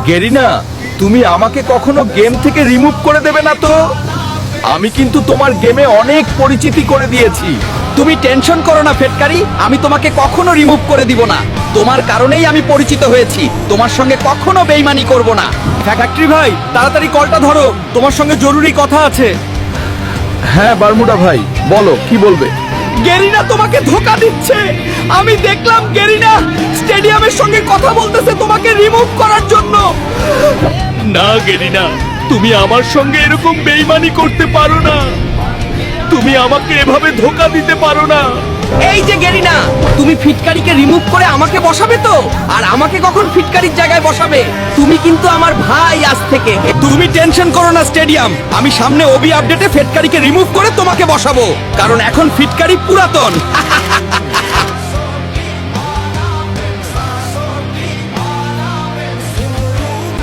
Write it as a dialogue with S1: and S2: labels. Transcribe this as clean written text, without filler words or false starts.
S1: Garena, তুমি আমাকে কখনো গেম থেকে রিমুভ করে দেবে না তো? আমি কিন্তু তোমার গেমে অনেক পরিচিতি করে দিয়েছি।
S2: তুমি টেনশন করো না ফেটকারি, আমি তোমাকে কখনো রিমুভ করে দিব না। তোমার কারণেই আমি পরিচিত হয়েছি, তোমার সঙ্গে কখনো বেইমানি করব না। ফ্যাক্টরি ভাই, তাড়াতাড়ি কলটা ধরো, তোমার সঙ্গে জরুরি কথা আছে।
S1: হ্যাঁ বারমুডা ভাই, বলো কি বলবে।
S2: গেরিনা তোমাকে ধোকা দিচ্ছে। আমি দেখলাম গেরিনা স্টেডিয়ামের সঙ্গে কথা বলতেছে তোমাকে রিমুভ করার জন্য।
S1: না গেরিনা, তুমি আমার সঙ্গে এরকম বেইমানি করতে পারো না। তুমি আমাকে এভাবে ধোকা দিতে পারো না।
S2: এই যে গেরিনা, তুমি ফিটকারিকে রিমুভ করে আমাকে বসাবে তো? আর আমাকে কখন ফিটকারির জায়গায় বসাবে? তুমি কিন্তু আমার ভাই আজ থেকে। তুমি টেনশন করো না স্টেডিয়াম, আমি সামনে ওবি আপডেটে ফিটকারিকে রিমুভ করে তোমাকে বসাবো, কারণ এখন ফিটকারি পুরাতন।